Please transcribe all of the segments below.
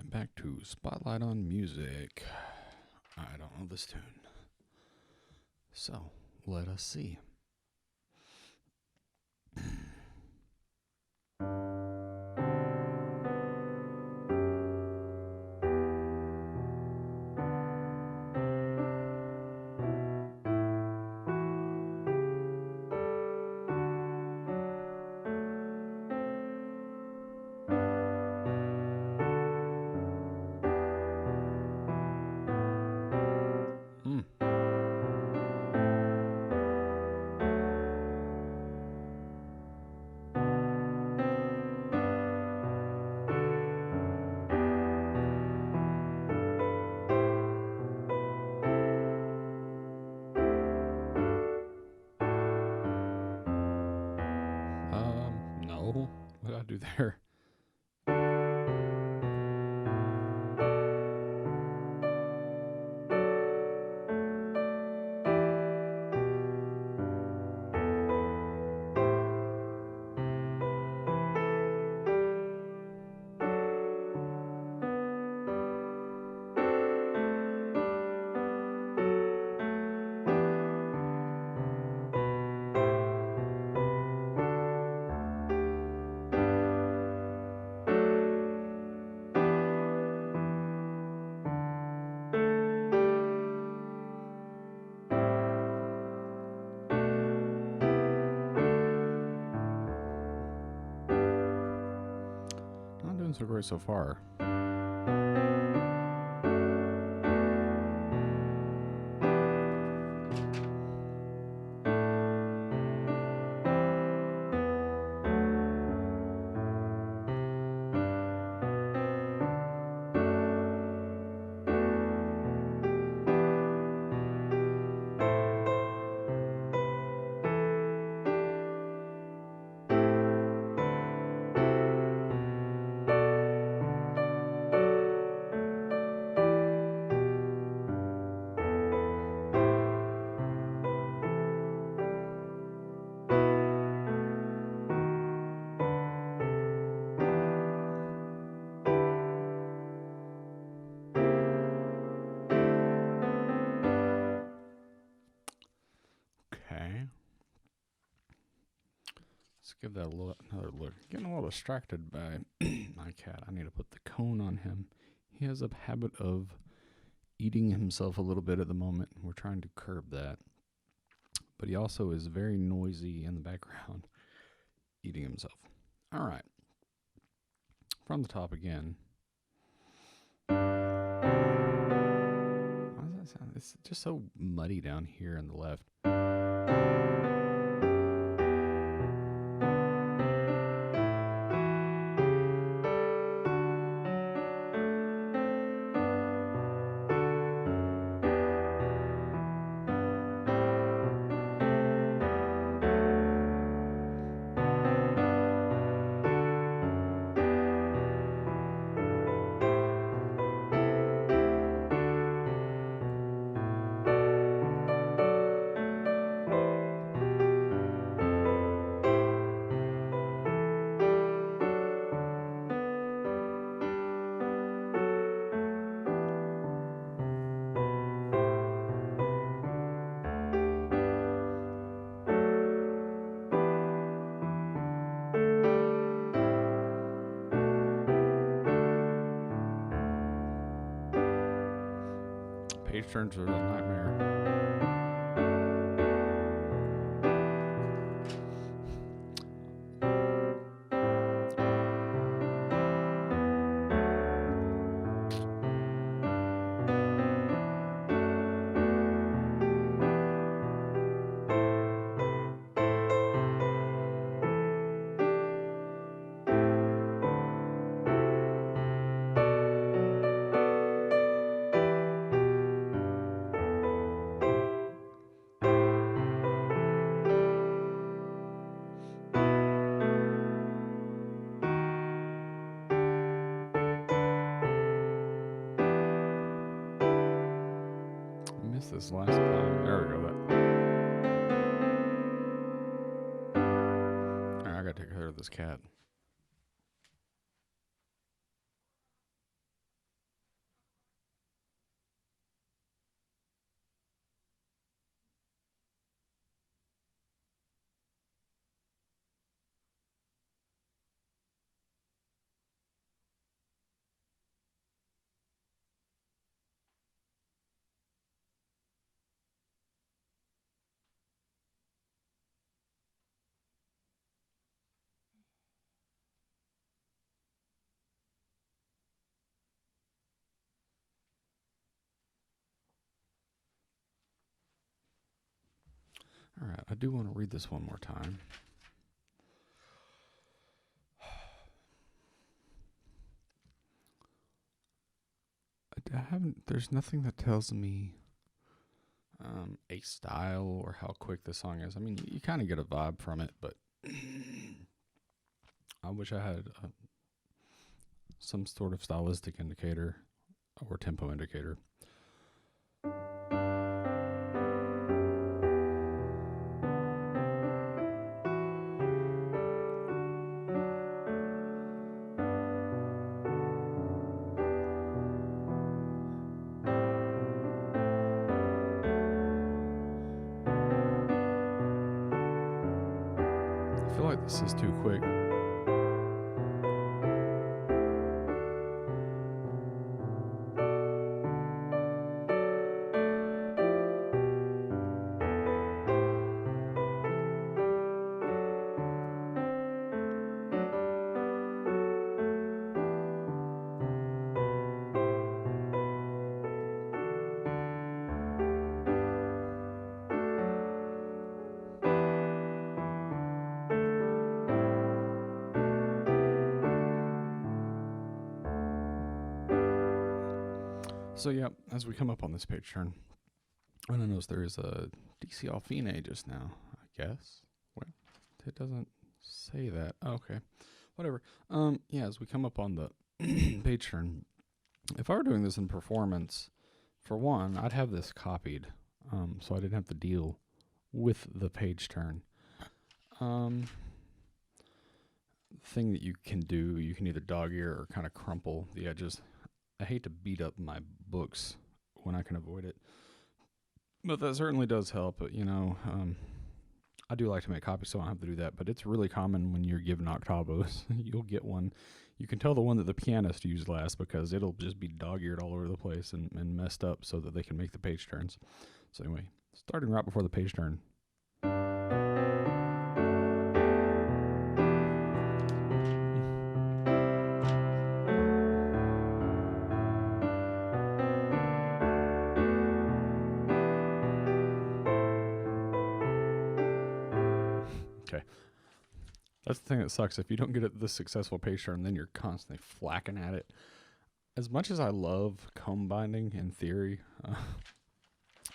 Alright, back to Spotlight on Music. I don't know this tune. So, let us see. Mm. No. What did I do there? Not doing so great so far. Okay. Let's give that another look. Getting a little distracted by my cat. I need to put the cone on him. He has a habit of eating himself a little bit at the moment. We're trying to curb that. But he also is very noisy in the background, eating himself. All right. From the top again. How does that sound? It's just so muddy down here on the left. Page turns are a nightmare. Missed this last time. There we go. Alright, I gotta take care of this cat. All right, I do want to read this one more time. There's nothing that tells me a style or how quick the song is. I mean, you kind of get a vibe from it, but I wish I had some sort of stylistic indicator or tempo indicator. I feel like this is too quick. So yeah, as we come up on this page turn, I notice there is a DC Alfine just now, I guess. Well, it doesn't say that. Oh, okay, whatever. Yeah, as we come up on the page turn, if I were doing this in performance, for one, I'd have this copied, so I didn't have to deal with the page turn. Thing that you can do, you can either dog ear or kind of crumple the edges. I hate to beat up my books when I can avoid it, but that certainly does help. But, I do like to make copies, so I don't have to do that. But it's really common when you're given octavos. You'll get one. You can tell the one that the pianist used last because it'll just be dog-eared all over the place and messed up so that they can make the page turns. So anyway, starting right before the page turn. Okay. That's the thing that sucks. If you don't get the successful page turn, then you're constantly flacking at it. As much as I love comb binding in theory,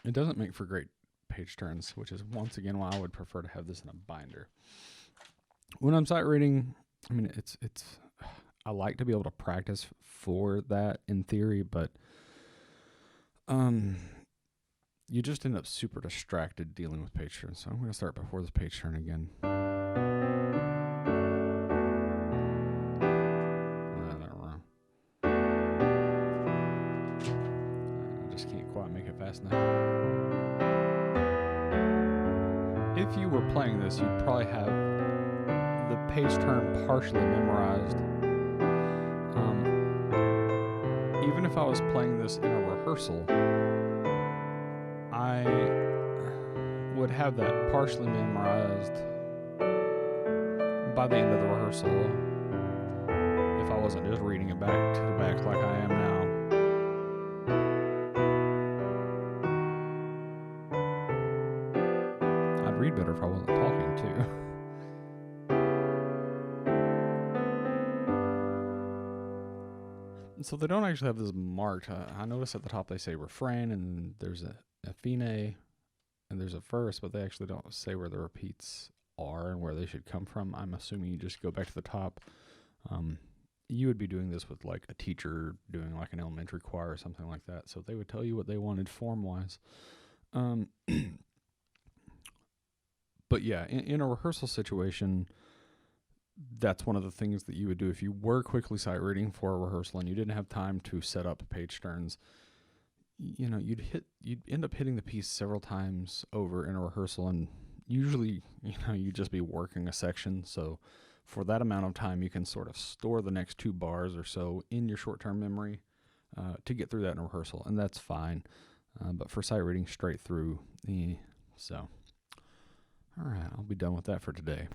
it doesn't make for great page turns, which is once again why I would prefer to have this in a binder. When I'm sight reading, I mean, I like to be able to practice for that in theory, but you just end up super distracted dealing with page turns. So I'm going to start before this page turn again. Wrong. I just can't quite make it fast enough. If you were playing this, you'd probably have the page turn partially memorized. Even if I was playing this in a rehearsal, I would have that partially memorized by the end of the rehearsal if I wasn't just reading it back to the back like I am now. I'd read better if I wasn't talking too. So they don't actually have this marked. I notice at the top they say refrain, and there's a fine, and there's a verse, but they actually don't say where the repeats are and where they should come from. I'm assuming you just go back to the top. You would be doing this with like a teacher doing like an elementary choir or something like that, so they would tell you what they wanted form-wise. But yeah, in a rehearsal situation, that's one of the things that you would do if you were quickly sight reading for a rehearsal and you didn't have time to set up page turns. You'd end up hitting the piece several times over in a rehearsal, and usually, you'd just be working a section. So for that amount of time, you can sort of store the next 2 bars or so in your short-term memory to get through that in a rehearsal, and that's fine. But for sight reading straight through, all right, I'll be done with that for today.